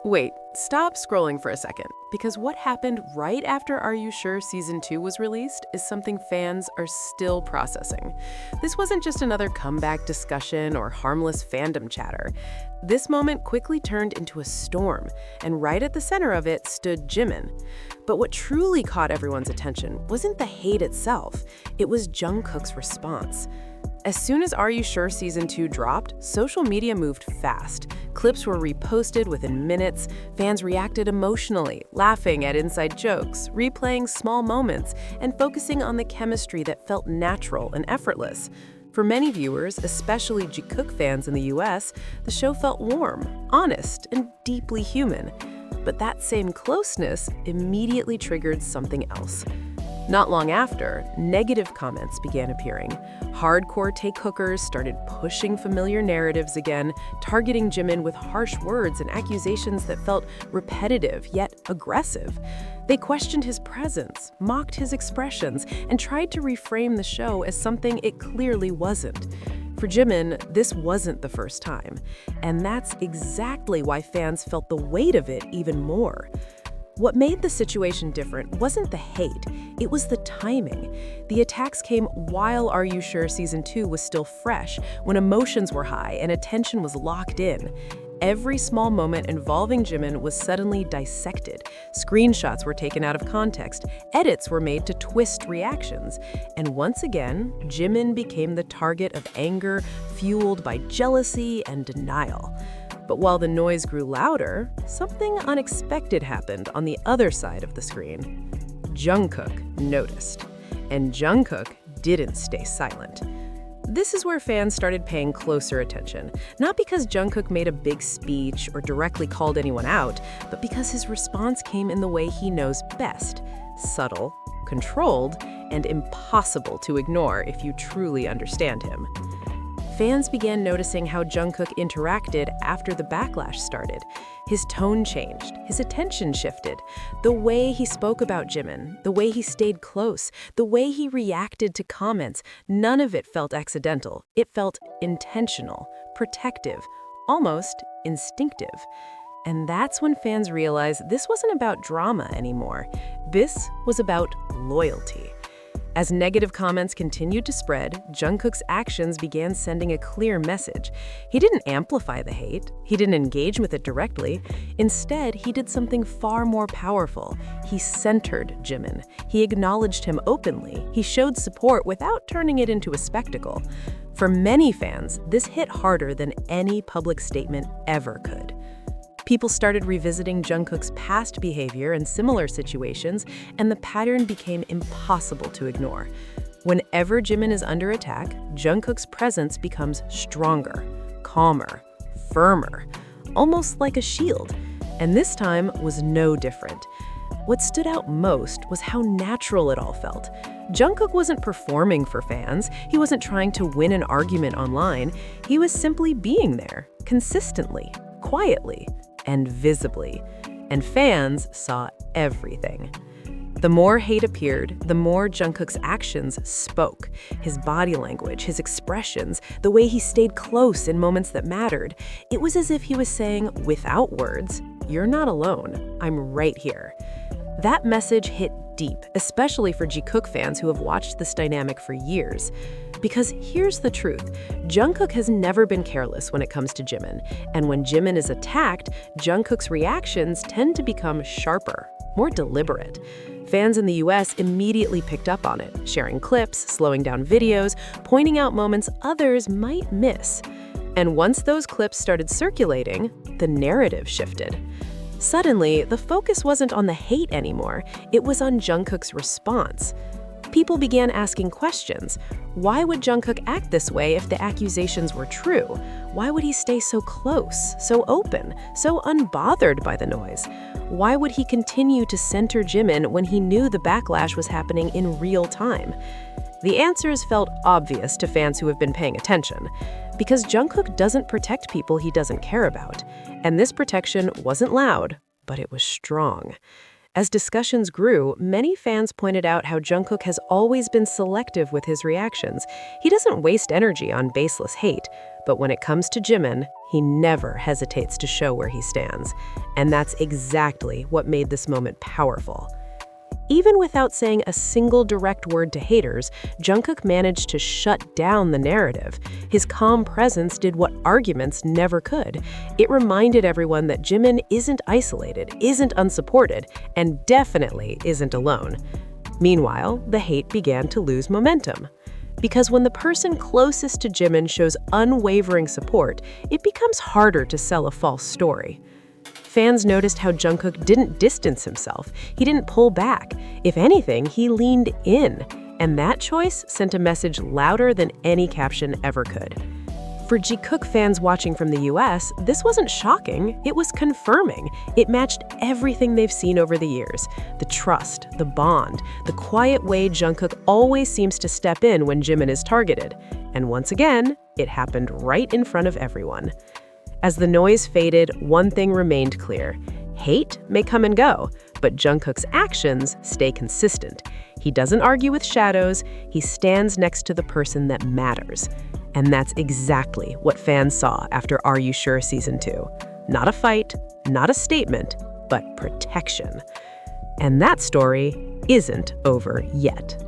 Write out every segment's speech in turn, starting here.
Wait, stop scrolling for a second, because what happened right after Are You Sure Season 2 was released is something fans are still processing. This wasn't just another comeback discussion or harmless fandom chatter. This moment quickly turned into a storm, and right at the center of it stood Jimin. But what truly caught everyone's attention wasn't the hate itself, it was Jungkook's response. As soon as Are You Sure Season 2 dropped, social media moved fast. Clips were reposted within minutes, fans reacted emotionally, laughing at inside jokes, replaying small moments, and focusing on the chemistry that felt natural and effortless. For many viewers, especially Jikook fans in the US, the show felt warm, honest, and deeply human. But that same closeness immediately triggered something else. Not long after, negative comments began appearing. Hardcore Taekookers started pushing familiar narratives again, targeting Jimin with harsh words and accusations that felt repetitive yet aggressive. They questioned his presence, mocked his expressions, and tried to reframe the show as something it clearly wasn't. For Jimin, this wasn't the first time, and that's exactly why fans felt the weight of it even more. What made the situation different wasn't the hate, it was the timing. The attacks came while Are You Sure Season 2 was still fresh, when emotions were high and attention was locked in. Every small moment involving Jimin was suddenly dissected. Screenshots were taken out of context, edits were made to twist reactions. And once again, Jimin became the target of anger fueled by jealousy and denial. But while the noise grew louder, something unexpected happened on the other side of the screen. Jungkook noticed. And Jungkook didn't stay silent. This is where fans started paying closer attention, not because Jungkook made a big speech or directly called anyone out, but because his response came in the way he knows best: subtle, controlled, and impossible to ignore if you truly understand him. Fans began noticing how Jungkook interacted after the backlash started. His tone changed, his attention shifted. The way he spoke about Jimin, the way he stayed close, the way he reacted to comments, none of it felt accidental. It felt intentional, protective, almost instinctive. And that's when fans realized this wasn't about drama anymore. This was about loyalty. As negative comments continued to spread, Jungkook's actions began sending a clear message. He didn't amplify the hate. He didn't engage with it directly. Instead, he did something far more powerful. He centered Jimin. He acknowledged him openly. He showed support without turning it into a spectacle. For many fans, this hit harder than any public statement ever could. People started revisiting Jungkook's past behavior in similar situations, and the pattern became impossible to ignore. Whenever Jimin is under attack, Jungkook's presence becomes stronger, calmer, firmer, almost like a shield. And this time was no different. What stood out most was how natural it all felt. Jungkook wasn't performing for fans. He wasn't trying to win an argument online. He was simply being there, consistently, quietly, and visibly, and fans saw everything. The more hate appeared, the more Jungkook's actions spoke. His body language, his expressions, the way he stayed close in moments that mattered. It was as if he was saying, without words, "You're not alone. I'm right here." That message hit deep, especially for Jikook fans who have watched this dynamic for years. Because here's the truth, Jungkook has never been careless when it comes to Jimin, and when Jimin is attacked, Jungkook's reactions tend to become sharper, more deliberate. Fans in the US immediately picked up on it, sharing clips, slowing down videos, pointing out moments others might miss. And once those clips started circulating, the narrative shifted. Suddenly, the focus wasn't on the hate anymore, it was on Jungkook's response. People began asking questions. Why would Jungkook act this way if the accusations were true? Why would he stay so close, so open, so unbothered by the noise? Why would he continue to center Jimin when he knew the backlash was happening in real time? The answers felt obvious to fans who have been paying attention. Because Jungkook doesn't protect people he doesn't care about. And this protection wasn't loud, but it was strong. As discussions grew, many fans pointed out how Jungkook has always been selective with his reactions. He doesn't waste energy on baseless hate. But when it comes to Jimin, he never hesitates to show where he stands. And that's exactly what made this moment powerful. Even without saying a single direct word to haters, Jungkook managed to shut down the narrative. His calm presence did what arguments never could. It reminded everyone that Jimin isn't isolated, isn't unsupported, and definitely isn't alone. Meanwhile, the hate began to lose momentum. Because when the person closest to Jimin shows unwavering support, it becomes harder to sell a false story. Fans noticed how Jungkook didn't distance himself. He didn't pull back. If anything, he leaned in. And that choice sent a message louder than any caption ever could. For Jikook fans watching from the US, this wasn't shocking, it was confirming. It matched everything they've seen over the years. The trust, the bond, the quiet way Jungkook always seems to step in when Jimin is targeted. And once again, it happened right in front of everyone. As the noise faded, one thing remained clear. Hate may come and go, but Jungkook's actions stay consistent. He doesn't argue with shadows, he stands next to the person that matters. And that's exactly what fans saw after Are You Sure Season 2. Not a fight, not a statement, but protection. And that story isn't over yet.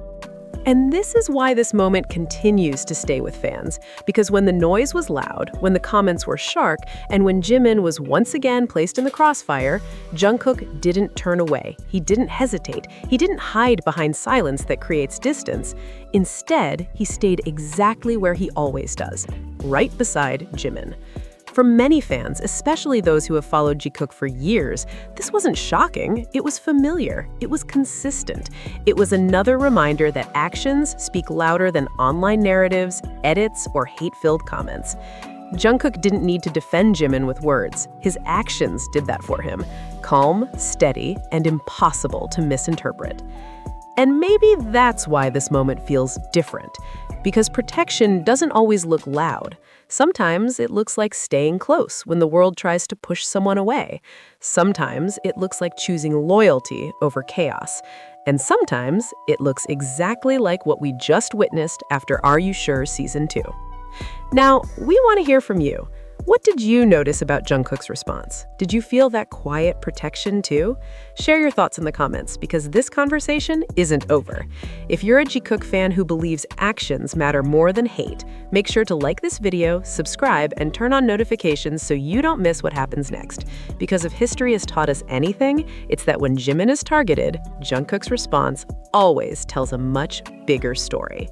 And this is why this moment continues to stay with fans. Because when the noise was loud, when the comments were sharp, and when Jimin was once again placed in the crossfire, Jungkook didn't turn away. He didn't hesitate. He didn't hide behind silence that creates distance. Instead, he stayed exactly where he always does, right beside Jimin. For many fans, especially those who have followed Jikook for years, this wasn't shocking, it was familiar, it was consistent. It was another reminder that actions speak louder than online narratives, edits, or hate-filled comments. Jungkook didn't need to defend Jimin with words. His actions did that for him. Calm, steady, and impossible to misinterpret. And maybe that's why this moment feels different. Because protection doesn't always look loud. Sometimes it looks like staying close when the world tries to push someone away. Sometimes it looks like choosing loyalty over chaos. And sometimes it looks exactly like what we just witnessed after Are You Sure Season 2. Now, we want to hear from you. What did you notice about Jungkook's response? Did you feel that quiet protection too? Share your thoughts in the comments because this conversation isn't over. If you're a Jikook fan who believes actions matter more than hate, make sure to like this video, subscribe, and turn on notifications so you don't miss what happens next. Because if history has taught us anything, it's that when Jimin is targeted, Jungkook's response always tells a much bigger story.